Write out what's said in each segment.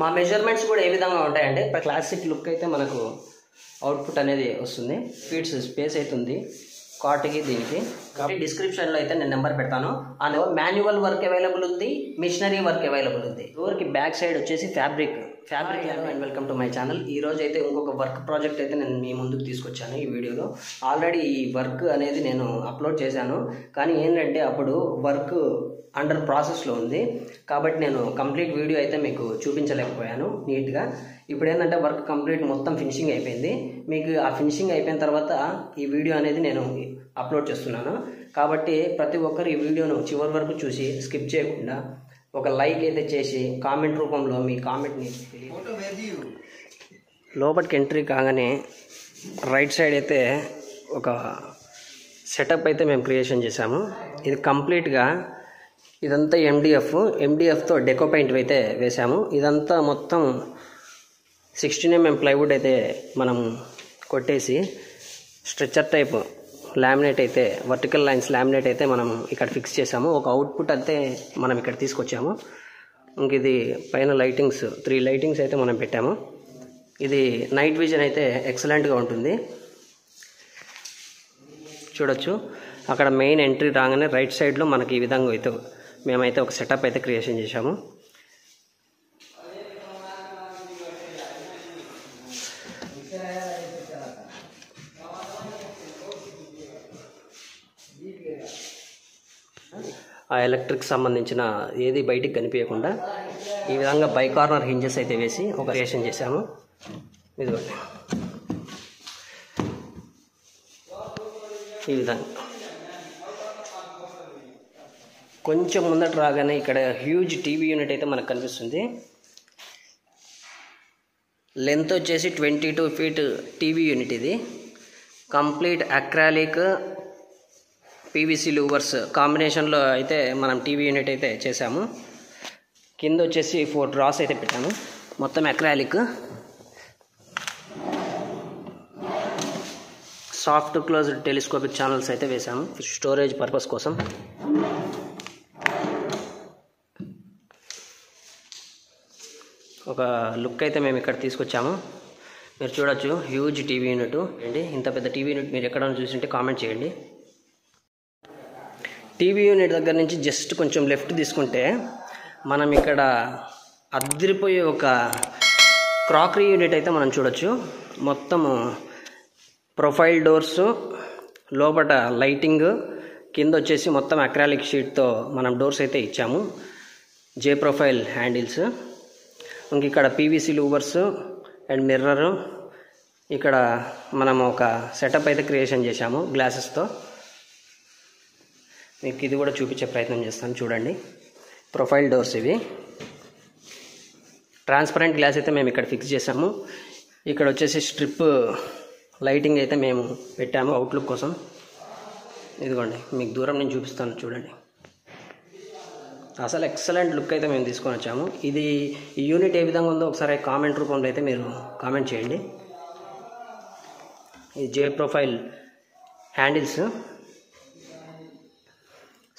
మా మెజర్మెంట్స్ కూడా ఏ విధంగా ఉంటాయంటే క్లాసిక్ లుక్ అయితే మనకు అవుట్పుట్ అనేది వస్తుంది. ఫీట్స్ స్పేస్ అవుతుంది కాట్కి దీనికి. కాబట్టి డిస్క్రిప్షన్లో అయితే నేను నెంబర్ పెడతాను. అందులో మాన్యువల్ వర్క్ అవైలబుల్ ఉంది, మిషనరీ వర్క్ అవైలబుల్ ఉంది. డోర్కి బ్యాక్ సైడ్ వచ్చేసి fabric and welcome to my channel. ఈ రోజు అయితే ఇంకొక వర్క్ ప్రాజెక్ట్ అయితే నేను మీ ముందుకు తీసుకొచ్చాను. ఈ వీడియోలో ఆల్రెడీ ఈ వర్క్ అనేది నేను అప్లోడ్ చేశాను, కానీ ఏంటంటే అప్పుడు వర్క్ అండర్ ప్రాసెస్లో ఉంది కాబట్టి నేను కంప్లీట్ వీడియో అయితే మీకు చూపించలేకపోయాను నీట్గా. ఇప్పుడు ఏంటంటే వర్క్ కంప్లీట్ మొత్తం ఫినిషింగ్ అయిపోయింది. మీకు ఆ ఫినిషింగ్ అయిపోయిన తర్వాత ఈ వీడియో అనేది నేను అప్లోడ్ చేస్తున్నాను. కాబట్టి ప్రతి ఒక్కరు ఈ వీడియోను చివరి వరకు చూసి స్కిప్ చేయకుండా ఒక లైక్ అయితే చేసి కామెంట్ రూపంలో మీ కామెంట్ని లోపలికి ఎంట్రీ కాగానే రైట్ సైడ్ అయితే ఒక సెటప్ అయితే మేము క్రియేషన్ చేశాము. ఇది కంప్లీట్గా ఇదంతా ఎండిఎఫ్తో డెకో పెయింట్ అయితే వేసాము. ఇదంతా మొత్తం 16 mm ప్లైవుడ్ అయితే మనం కొట్టేసి స్ట్రెచ్చర్ టైప్ లామినేట్ అయితే వర్టికల్ లైన్స్ లామినేట్ అయితే మనం ఇక్కడ ఫిక్స్ చేసాము. ఒక అవుట్పుట్ అయితే మనం ఇక్కడ తీసుకొచ్చాము. ఇంక ఇది పైన లైటింగ్స్ 3 లైటింగ్స్ అయితే మనం పెట్టాము. ఇది నైట్ విజన్ అయితే ఎక్సలెంట్గా ఉంటుంది. చూడొచ్చు అక్కడ మెయిన్ ఎంట్రీ రాగానే రైట్ సైడ్లో మనకి ఈ విధంగా అయితే మేమైతే ఒక సెటప్ అయితే క్రియేషన్ చేశాము. ఆ ఎలక్ట్రిక్ సంబంధించిన ఏది బయటికి కనిపించకుండా ఈ విధంగా బై కార్నర్ హింజెస్ అయితే వేసి ఒక క్రియేషన్ చేశాము. ఇదిగోండి ఈ విధంగా. కొంచెం ముందట రాగానే ఇక్కడ హ్యూజ్ టీవీ యూనిట్ అయితే మనకు కనిపిస్తుంది. లెంత్ వచ్చేసి 22 feet టీవీ యూనిట్. ఇది కంప్లీట్ అక్రాలిక్ పీవీసీ లూవర్స్ కాంబినేషన్లో అయితే మనం టీవీ యూనిట్ అయితే చేసాము. కింద వచ్చేసి 4 డ్రాస్ అయితే పెట్టాము. మొత్తం acrylic soft closed telescopic channels అయితే వేసాము స్టోరేజ్ పర్పస్ కోసం. ఒక లుక్ అయితే మేము ఇక్కడ తీసుకొచ్చాము. మీరు చూడొచ్చు హ్యూజ్ టీవీ యూనిట్ అండి. ఇంత పెద్ద టీవీ యూనిట్ మీరు ఎక్కడైనా చూసింటే కామెంట్ చేయండి. టీవీ యూనిట్ దగ్గర నుంచి జస్ట్ కొంచెం లెఫ్ట్ తీసుకుంటే మనం ఇక్కడ అదిరిపోయే ఒక క్రాకరీ యూనిట్ అయితే మనం చూడొచ్చు. మొత్తము ప్రొఫైల్ డోర్స్, లోపల లైటింగ్, కింద వచ్చేసి మొత్తం అక్రాలిక్ షీట్తో మనం డోర్స్ అయితే ఇచ్చాము. జే ప్రొఫైల్ హ్యాండిల్స్, ఇంక ఇక్కడ పీవీసీ లూవర్స్ అండ్ మిర్రరు. ఇక్కడ మనం ఒక సెటప్ అయితే క్రియేషన్ చేశాము గ్లాసెస్తో. మీకు ఇది కూడా చూపించే ప్రయత్నం చేస్తాను. చూడండి ప్రొఫైల్ డోర్స్ ఇవి. ట్రాన్స్పరెంట్ గ్లాస్ అయితే మేము ఇక్కడ ఫిక్స్ చేసాము. ఇక్కడ వచ్చేసి స్ట్రిప్ లైటింగ్ అయితే మేము పెట్టాము అవుట్లుక్ కోసం. ఇదిగోండి మీకు దూరం నుంచి చూపిస్తాను చూడండి. అసలు ఎక్సలెంట్ లుక్ అయితే మేము తీసుకొని వచ్చాము. ఇది ఈ యూనిట్ ఏ విధంగా ఉందో ఒకసారి కామెంట్ రూపంలో అయితే మీరు కామెంట్ చేయండి. ఈ J profile handles,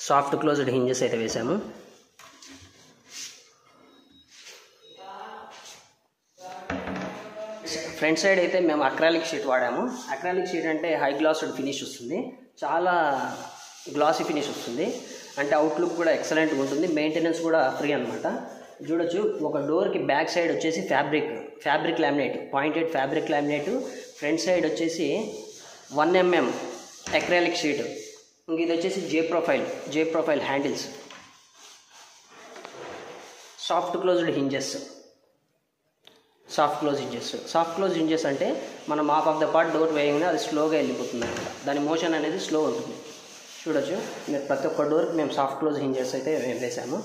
soft closed hinges అయితే వేసాము. ఫ్రంట్ సైడ్ అయితే మేము అక్రాలిక్ షీట్ వాడాము. అక్రాలిక్ షీట్ అంటే హై గ్లాస్డ్ ఫినిష్ వస్తుంది, చాలా గ్లాసీ ఫినిష్ వస్తుంది. అంటే అవుట్లుక్ కూడా ఎక్సలెంట్గా ఉంటుంది, మెయింటెనెన్స్ కూడా ఫ్రీ అనమాట. చూడొచ్చు ఒక డోర్కి బ్యాక్ సైడ్ వచ్చేసి fabric laminate, pointed fabric laminate. Front side వచ్చేసి 1 mm అక్రాలిక్ షీట్. ఇంక ఇది వచ్చేసి J profile handles, soft closed hinges. Soft close hinges అంటే మనం half of the part door వేయగానే అది స్లోగా వెళ్ళిపోతుంది అనమాట. దాని మోషన్ అనేది స్లో ఉంటుంది. చూడొచ్చు మీరు ప్రతి ఒక్క డోర్కి మేము సాఫ్ట్ క్లోజ్ హింజెస్ అయితే వేసాము.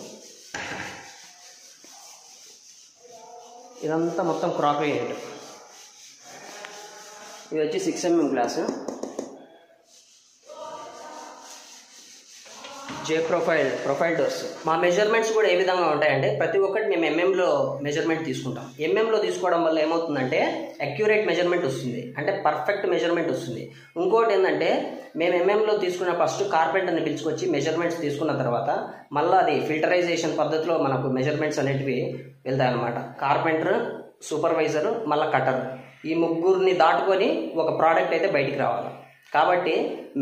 ఇదంతా మొత్తం క్రాకరీ యూనిట్. ఇది వచ్చి 6 mm గ్లాసు. Profile doors. మా మెజర్మెంట్స్ కూడా ఏ విధంగా ఉంటాయంటే ప్రతి ఒక్కటి మేము ఎంఎంలో మెజర్మెంట్ తీసుకుంటాం. ఎంఎంలో తీసుకోవడం వల్ల ఏమవుతుందంటే అక్యురేట్ మెజర్మెంట్ వస్తుంది, అంటే పర్ఫెక్ట్ మెజర్మెంట్ వస్తుంది. ఇంకోటి ఏంటంటే మేము ఎంఎంలో తీసుకున్న ఫస్ట్ కార్పెంటర్ని పిలుచుకొచ్చి మెజర్మెంట్స్ తీసుకున్న తర్వాత మళ్ళీ అది ఫిల్టరైజేషన్ పద్ధతిలో మనకు మెజర్మెంట్స్ అనేటివి వెళ్తాయి అన్నమాట. కార్పెంటర్, సూపర్వైజరు, మళ్ళీ కటర్, ఈ ముగ్గురిని దాటుకొని ఒక ప్రోడక్ట్ అయితే బయటికి రావాలి. కాబట్టి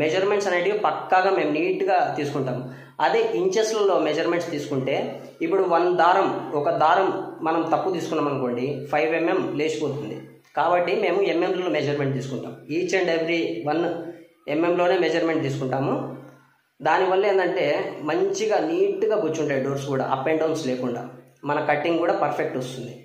మెజర్మెంట్స్ అనేటివి పక్కాగా మేము నీట్గా తీసుకుంటాం. అదే ఇంచెస్లలో మెజర్మెంట్స్ తీసుకుంటే ఇప్పుడు ఒక దారం మనం తప్పు తీసుకున్నాం అనుకోండి 5 mm లేచిపోతుంది. కాబట్టి మేము ఎంఎంలో మెజర్మెంట్ తీసుకుంటాం. Each and every 1 mm measurement తీసుకుంటాము. దానివల్ల ఏంటంటే మంచిగా నీట్గా కూర్చుంటాయి డోర్స్ కూడా, అప్ అండ్ డౌన్స్ లేకుండా. మన కటింగ్ కూడా పర్ఫెక్ట్ వస్తుంది.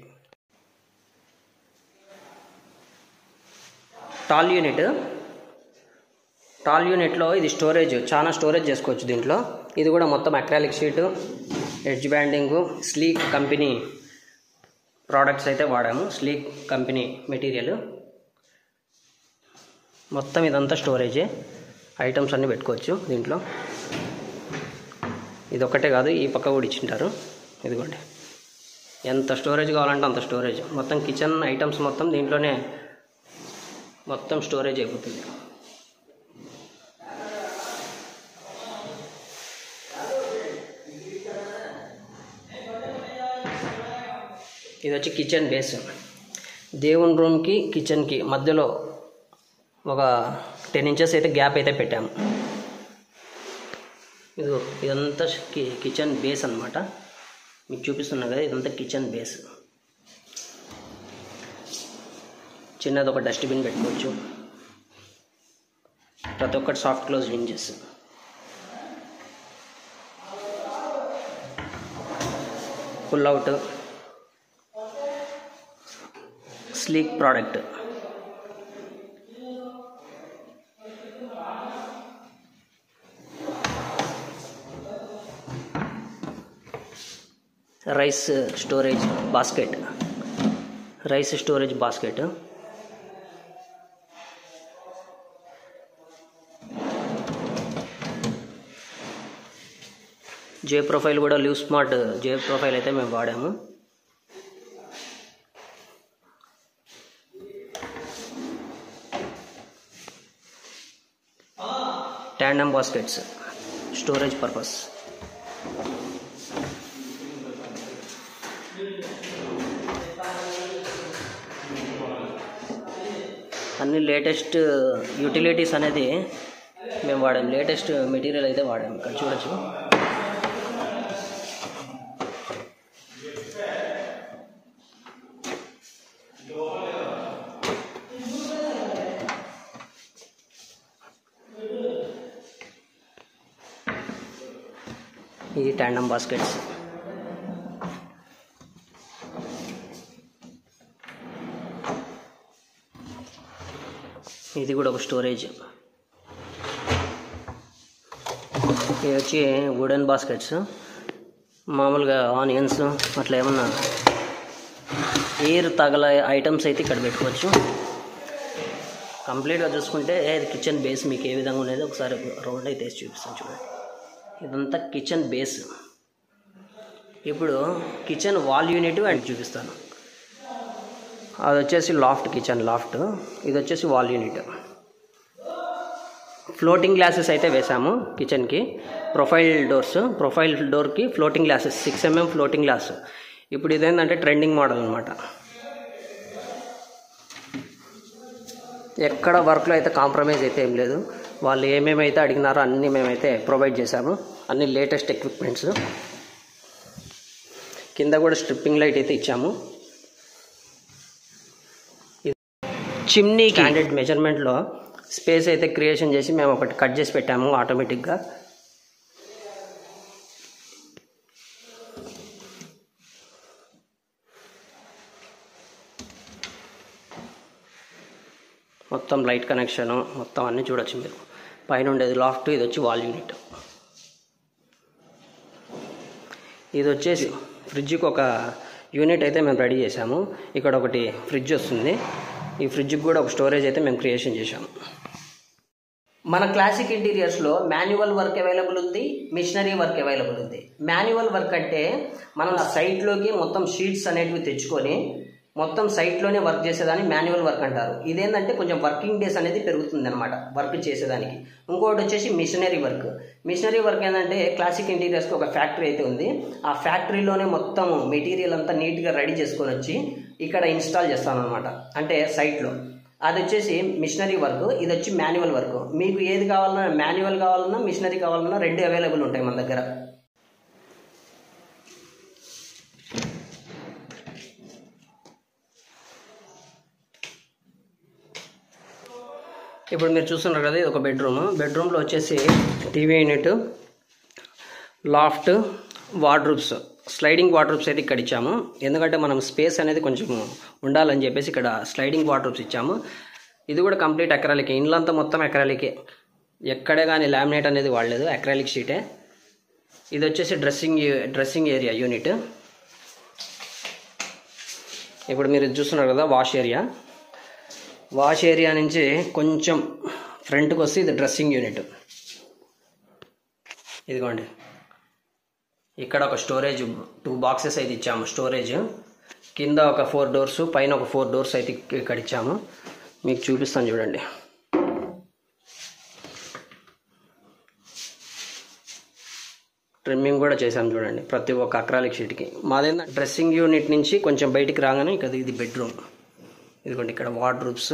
టాల్ యూనిట్లో ఇది స్టోరేజ్, చాలా స్టోరేజ్ చేసుకోవచ్చు దీంట్లో. ఇది కూడా మొత్తం acrylic sheet, edge banding, sleek company products అయితే వాడాము. Sleek company material. మొత్తం ఇదంతా స్టోరేజే, ఐటమ్స్ అన్నీ పెట్టుకోవచ్చు దీంట్లో. ఇది ఒక్కటే కాదు, ఈ పక్క కూడా ఇచ్చింటారు. ఇదిగోండి, ఎంత స్టోరేజ్ కావాలంటే అంత స్టోరేజ్. మొత్తం కిచెన్ ఐటమ్స్ మొత్తం దీంట్లోనే మొత్తం స్టోరేజ్ అయిపోతుంది. ఇది వచ్చి కిచెన్ బేస్. దేవుని రూమ్కి కిచెన్కి మధ్యలో ఒక 10 inches అయితే గ్యాప్ అయితే పెట్టాము. ఇదంతా కిచెన్ బేస్ అన్నమాట. మీకు చూపిస్తున్నా కదా, ఇదంతా కిచెన్ బేస్. చిన్నది ఒక డస్ట్బిన్ పెట్టుకోవచ్చు. ప్రతి ఒక్కటి soft close hinges. Pull out sleek product. Rice storage basket. J profile కూడా లివ్ స్మార్ట్ జే ప్రొఫైల్ అయితే మేము వాడాము. Tandem baskets, storage purpose. అన్ని లేటెస్ట్ యూటిలిటీస్ అనేది మేము వాడాము. లేటెస్ట్ మెటీరియల్ అయితే వాడాము. ఇక్కడ చూడొచ్చు. ఇది ట్యాండమ్ బాస్కెట్స్. ఇది కూడా ఒక స్టోరేజ్. ఇది వచ్చి వుడెన్ బాస్కెట్స్. మామూలుగా ఆనియన్స్ అట్లా ఏమన్నా ఎయిర్ తగల ఐటమ్స్ అయితే ఇక్కడ పెట్టుకోవచ్చు. కంప్లీట్గా చూసుకుంటే ఇది కిచెన్ బేస్ మీకు ఏ విధంగా ఉండేది ఒకసారి రౌండ్ అయితే వేసి చూపిస్తాను చూడండి. ఇదంతా కిచెన్ బేస్. ఇప్పుడు కిచెన్ వాల్ యూనిట్ అండ్ చూపిస్తాను. అది వచ్చేసి లాఫ్ట్, కిచెన్ లాఫ్ట్. ఇది వచ్చేసి వాల్ యూనిట్. ఫ్లోటింగ్ గ్లాసెస్ అయితే వేసాము కిచెన్కి. ప్రొఫైల్ డోర్కి floating glasses 6 mm floating glass. ఇప్పుడు ఇదేంటంటే ట్రెండింగ్ మోడల్ అనమాట. ఎక్కడ వర్క్లో అయితే కాంప్రమైజ్ అయితే ఏం లేదు. వాళ్ళు ఏమేమైతే అడిగినారో అన్నీ మేమైతే ప్రొవైడ్ చేశాము. అన్ని లేటెస్ట్ ఎక్విప్మెంట్స్. కింద కూడా స్ట్రిప్పింగ్ లైట్ అయితే ఇచ్చాము. చిమ్నీ స్టాండర్డ్ మెజర్మెంట్లో స్పేస్ అయితే క్రియేషన్ చేసి మేము ఒకటి కట్ చేసి పెట్టాము ఆటోమేటిక్గా. మొత్తం లైట్ కనెక్షన్ మొత్తం అన్నీ చూడొచ్చు మీరు. పైన ఉండేది లాఫ్ట్, ఇది వచ్చి వాల్ యూనిట్. ఇది వచ్చేసి ఫ్రిడ్జ్కి ఒక యూనిట్ అయితే మేము రెడీ చేసాము. ఇక్కడ ఒకటి ఫ్రిడ్జ్ వస్తుంది. ఈ ఫ్రిడ్జ్కి కూడా ఒక స్టోరేజ్ అయితే మేము క్రియేషన్ చేసాము. మన క్లాసిక్ ఇంటీరియర్స్లో మాన్యువల్ వర్క్ అవైలబుల్ ఉంది, మిషనరీ వర్క్ అవైలబుల్ ఉంది. మాన్యువల్ వర్క్ అంటే మనం ఆ సైట్లోకి మొత్తం షీట్స్ అనేటివి తెచ్చుకొని మొత్తం సైట్లోనే వర్క్ చేసేదాన్ని మాన్యువల్ వర్క్ అంటారు. ఇదేంటంటే కొంచెం వర్కింగ్ డేస్ అనేది పెరుగుతుంది అనమాట వర్క్ చేసేదానికి. ఇంకోటి వచ్చేసి మిషనరీ వర్క్. మిషనరీ వర్క్ ఏంటంటే క్లాసిక్ ఇంటీరియర్స్కి ఒక ఫ్యాక్టరీ అయితే ఉంది. ఆ ఫ్యాక్టరీలోనే మొత్తం మెటీరియల్ అంతా నీట్గా రెడీ చేసుకొని వచ్చి ఇక్కడ ఇన్స్టాల్ చేస్తాను అనమాట, అంటే సైట్లో. అది వచ్చేసి మిషనరీ వర్క్, ఇది వచ్చి మాన్యువల్ వర్క్. మీకు ఏది కావాలన్నా, మాన్యువల్ కావాలన్నా మిషనరీ కావాలన్నా రెండు అవైలబుల్ ఉంటాయి మన దగ్గర. ఇప్పుడు మీరు చూస్తున్నారు కదా, ఇది ఒక బెడ్రూమ్లో వచ్చేసి టీవీ యూనిట్, లాఫ్ట్, వార్డ్రూబ్స్, స్లైడింగ్ వార్డ్రూబ్స్ అయితే ఇక్కడ ఇచ్చాము. ఎందుకంటే మనం స్పేస్ అనేది కొంచెం ఉండాలని చెప్పేసి ఇక్కడ స్లైడింగ్ వార్డ్రూబ్స్ ఇచ్చాము. ఇది కూడా కంప్లీట్ అక్రాలికే, ఇండ్లంతా మొత్తం అక్రాలికే, ఎక్కడే కానీ లామినేట్ అనేది వాడలేదు, అక్రాలిక్ షీటే. ఇది వచ్చేసి డ్రెస్సింగ్ ఏరియా యూనిట్. ఇప్పుడు మీరు చూస్తున్నారు కదా వాష్ ఏరియా నుంచి కొంచెం ఫ్రంట్కి వస్తే ఇది డ్రెస్సింగ్ యూనిట్. ఇదిగోండి, ఇక్కడ ఒక స్టోరేజ్ 2 బాక్సెస్ అయితే ఇచ్చాము. స్టోరేజ్ కింద ఒక 4 డోర్స్, పైన ఒక 4 డోర్స్ అయితే ఇక్కడ ఇచ్చాము. మీకు చూపిస్తాను చూడండి. ట్రిమ్మింగ్ కూడా చేసాము చూడండి ప్రతి ఒక్క అక్రాలిక్ షీట్కి. మాదేందా డ్రెస్సింగ్ యూనిట్ నుంచి కొంచెం బయటికి రాగానే ఇక్కడ ఇది బెడ్రూమ్. ఇదిగోండి, ఇక్కడ వార్డ్రూబ్స్,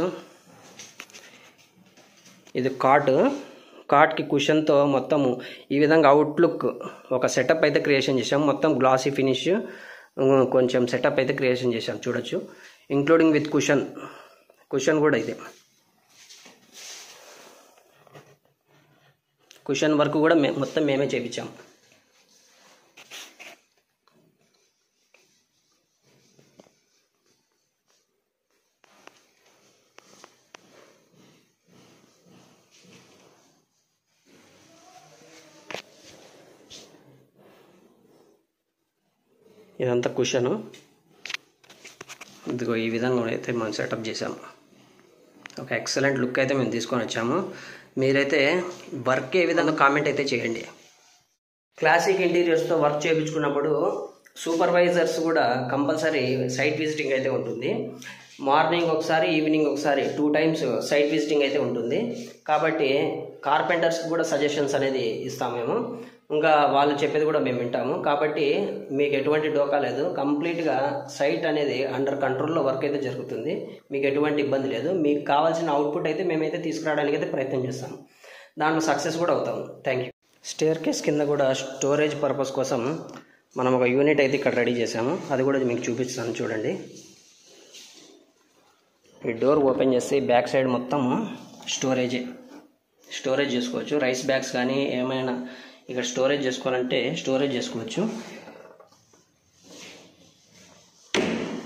ఇది కాట్కి కుషన్తో మొత్తము ఈ విధంగా అవుట్లుక్ ఒక సెటప్ అయితే క్రియేషన్ చేసాం. మొత్తం గ్లాసీ ఫినిష్ కొంచెం సెటప్ అయితే క్రియేషన్ చేసాం చూడొచ్చు, ఇంక్లూడింగ్ విత్ కుషన్ కూడా ఇది. కుషన్ వర్క్ కూడా మొత్తం మేమే చేయించాం. ఇదంతా కుషను. ఇదిగో ఈ విధంగా అయితే మనం సెటప్ చేసాము. ఒక ఎక్సలెంట్ లుక్ అయితే మేము తీసుకొని వచ్చాము. మీరైతే వర్క్ ఏ విధంగా కామెంట్ అయితే చేయండి. క్లాసిక్ ఇంటీరియర్స్తో వర్క్ చేయించుకున్నప్పుడు సూపర్వైజర్స్ కూడా కంపల్సరీ సైట్ విజిటింగ్ అయితే ఉంటుంది. మార్నింగ్ ఒకసారి, ఈవినింగ్ ఒకసారి, 2 టైమ్స్ సైట్ విజిటింగ్ అయితే ఉంటుంది. కాబట్టి కార్పెంటర్స్కి కూడా సజెషన్స్ అనేది ఇస్తాము మేము. ఇంకా వాళ్ళు చెప్పేది కూడా మేము వింటాము. కాబట్టి మీకు ఎటువంటి డోకా లేదు, కంప్లీట్గా సైట్ అనేది అండర్ కంట్రోల్లో వర్క్ అయితే జరుగుతుంది. మీకు ఎటువంటి ఇబ్బంది లేదు. మీకు కావాల్సిన అవుట్పుట్ అయితే మేమైతే తీసుకురావడానికి అయితే ప్రయత్నం చేస్తాము. దాంట్లో సక్సెస్ కూడా అవుతాము. Thank you. స్టేర్ కేస్ కింద కూడా స్టోరేజ్ పర్పస్ కోసం మనం ఒక యూనిట్ అయితే ఇక్కడ రెడీ చేసాము. అది కూడా మీకు చూపిస్తాను చూడండి. ఈ డోర్ ఓపెన్ చేస్తే బ్యాక్ సైడ్ మొత్తం స్టోరేజ్ చేసుకోవచ్చు. రైస్ బ్యాగ్స్ కానీ ఏమైనా ఇక్కడ స్టోరేజ్ చేసుకోవాలంటే స్టోరేజ్ చేసుకోవచ్చు.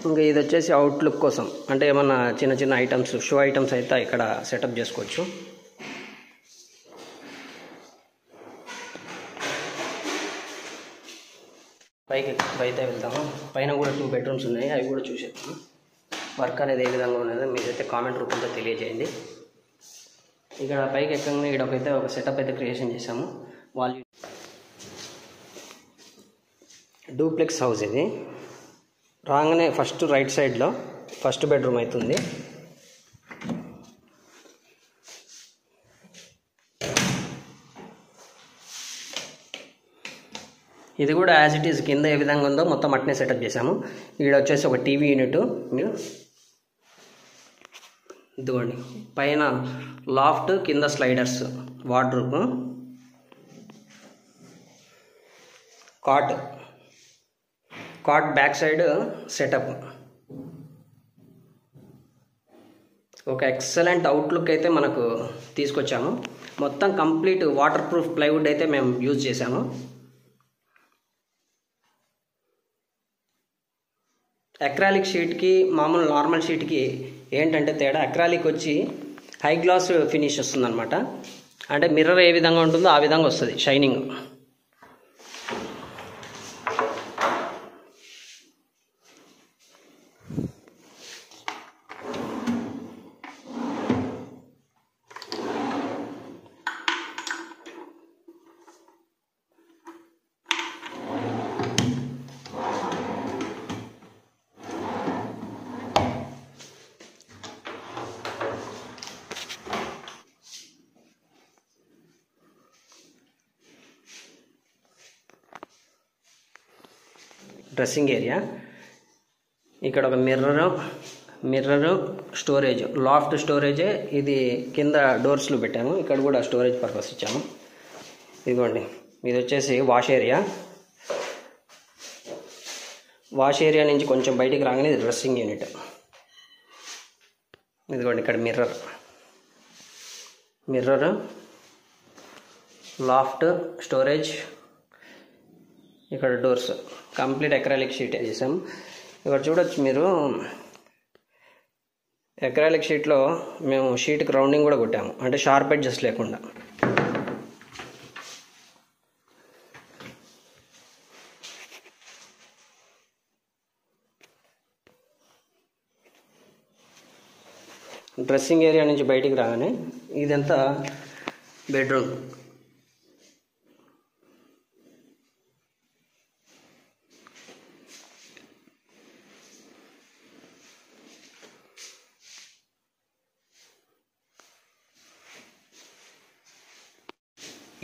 ఇంకా ఇది వచ్చేసి అవుట్లుక్ కోసం, అంటే ఏమన్నా చిన్న చిన్న ఐటమ్స్, షో ఐటమ్స్ అయితే ఇక్కడ సెటప్ చేసుకోవచ్చు. పైకి అయితే వెళ్తాము. పైన కూడా 2 బెడ్రూమ్స్ ఉన్నాయి, అవి కూడా చూసేద్దాము. వర్క్ అనేది ఏ విధంగా ఉన్నదో మీరైతే కామెంట్ రూపంలో తెలియజేయండి. ఇక్కడ పైకి ఎక్కగానే ఇక్కడైతే ఒక సెటప్ అయితే క్రియేషన్ చేసాము. వాళ్ళు డూప్లెక్స్ హౌస్ ఇది. రాగానే ఫస్ట్ రైట్ సైడ్లో ఫస్ట్ బెడ్రూమ్ అవుతుంది. ఇది కూడా యాజ్ ఇట్ ఈజ్ కింద ఏ విధంగా ఉందో మొత్తం అట్నే సెటప్ చేసాము. ఇక్కడ వచ్చేసి ఒక టీవీ యూనిట్, ఇదిగోండి పైన లాఫ్ట్, కింద sliders, wardrobe, cot back side setup. ఒక ఎక్సలెంట్ అవుట్లుక్ అయితే మనకు తీసుకొచ్చాము. మొత్తం కంప్లీట్ వాటర్ ప్రూఫ్ ప్లైవుడ్ అయితే మేము యూజ్ చేసాము. అక్రాలిక్ షీట్కి మామూలు నార్మల్ షీట్కి ఏంటంటే తేడా, అక్రాలిక్ వచ్చి హై గ్లాస్ ఫినిష్ వస్తుంది అనమాట. అంటే మిర్రర్ ఏ విధంగా ఉంటుందో ఆ విధంగా వస్తుంది షైనింగ్. Dressing area. ఇక్కడ ఒక మిర్రరు స్టోరేజ్, లాఫ్ట్ స్టోరేజే ఇది. కింద డోర్స్లు పెట్టాము, ఇక్కడ కూడా స్టోరేజ్ పర్పస్ ఇచ్చాము. ఇదిగోండి, ఇది వచ్చేసి వాష్ ఏరియా. వాష్ ఏరియా నుంచి కొంచెం బయటికి రాగానే ఇది డ్రెస్సింగ్ యూనిట్. ఇదిగోండి, ఇక్కడ మిర్రర్, లాఫ్ట్, స్టోరేజ్, ఇక్కడ డోర్స్. కంప్లీట్ అక్రాలిక్ షీట్ చేసాం. ఇక్కడ చూడొచ్చు మీరు, అక్రాలిక్ షీట్లో మేము షీట్కి రౌండింగ్ కూడా కొట్టాము, అంటే షార్ప్ ఎడ్జెస్ లేకుండా. డ్రెస్సింగ్ ఏరియా నుంచి బయటికి రాగానే ఇదంతా బెడ్రూమ్.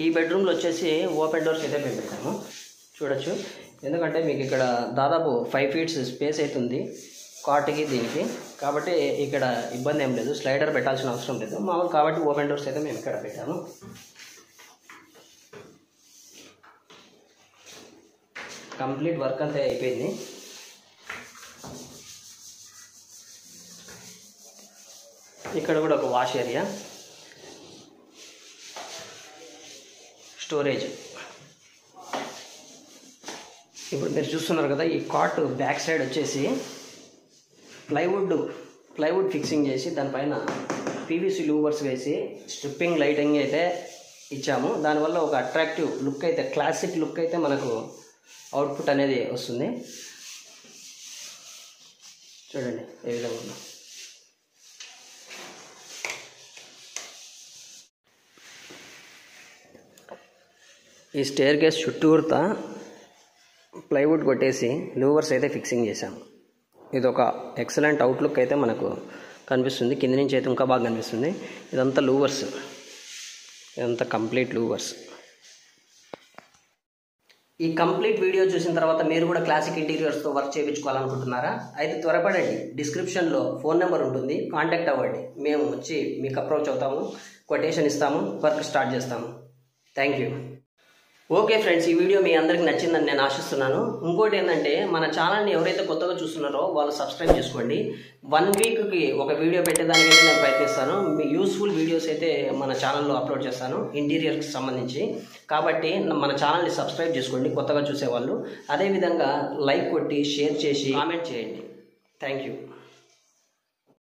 ఈ బెడ్రూమ్లో వచ్చేసి ఓపెన్ డోర్స్ అయితే మేము పెట్టాము, చూడొచ్చు. ఎందుకంటే మీకు ఇక్కడ దాదాపు 5 feet స్పేస్ అవుతుంది కాట్కి దీనికి, కాబట్టి ఇక్కడ ఇబ్బంది ఏం లేదు, స్లైడర్ పెట్టాల్సిన అవసరం లేదు మామూలు. కాబట్టి ఓపెన్ డోర్స్ అయితే మేము ఇక్కడ పెట్టాము. కంప్లీట్ వర్క్ అంతా అయిపోయింది. ఇక్కడ కూడా ఒక వాష్ ఏరియా, స్టోరేజ్. ఇప్పుడు మీరు చూస్తున్నారు కదా, ఈ కాట్ బ్యాక్ సైడ్ వచ్చేసి ప్లైవుడ్ ఫిక్సింగ్ చేసి దానిపైన పీవీసీ లూవర్స్ వేసి స్ట్రిప్పింగ్ లైటింగ్ అయితే ఇచ్చాము. దానివల్ల ఒక అట్రాక్టివ్ లుక్ అయితే, క్లాసిక్ లుక్ అయితే మనకు అవుట్పుట్ అనేది వస్తుంది. చూడండి ఏ విధంగా ఉందో. ఈ స్టేర్ కేస్ చుట్టూరుతా ప్లైవుడ్ కొట్టేసి లూవర్స్ అయితే ఫిక్సింగ్ చేశాము. ఇది ఒక ఎక్సలెంట్ అవుట్లుక్ అయితే మనకు కనిపిస్తుంది. కింద నుంచి అయితే ఇంకా బాగా కనిపిస్తుంది. ఇదంతా లూవర్స్, ఇదంతా కంప్లీట్ లూవర్స్. ఈ కంప్లీట్ వీడియో చూసిన తర్వాత మీరు కూడా క్లాసిక్ ఇంటీరియర్స్తో వర్క్ చేయించుకోవాలనుకుంటున్నారా? అయితే త్వరపడండి, డిస్క్రిప్షన్లో ఫోన్ నెంబర్ ఉంటుంది, కాంటాక్ట్ అవ్వండి. మేము వచ్చి మీకు అప్రోచ్ అవుతాము, కొటేషన్ ఇస్తాము, వర్క్ స్టార్ట్ చేస్తాము. Thank you. ఓకే ఫ్రెండ్స్, ఈ వీడియో మీ అందరికి నచ్చిందని నేను ఆశిస్తున్నాను. ఇంకోటి ఏంటంటే, మన ఛానల్ని ఎవరైతే కొత్తగా చూస్తున్నారో వాళ్ళు సబ్స్క్రైబ్ చేసుకోండి. 1 weekకి ఒక వీడియో పెట్టేదానికైతే నేను ప్రయత్నిస్తాను. మీ యూస్ఫుల్ వీడియోస్ అయితే మన ఛానల్లో అప్లోడ్ చేస్తాను ఇంటీరియర్కి సంబంధించి. కాబట్టి మన ఛానల్ని సబ్స్క్రైబ్ చేసుకోండి కొత్తగా చూసేవాళ్ళు. అదేవిధంగా లైక్ కొట్టి, షేర్ చేసి, కామెంట్ చేయండి. Thank you.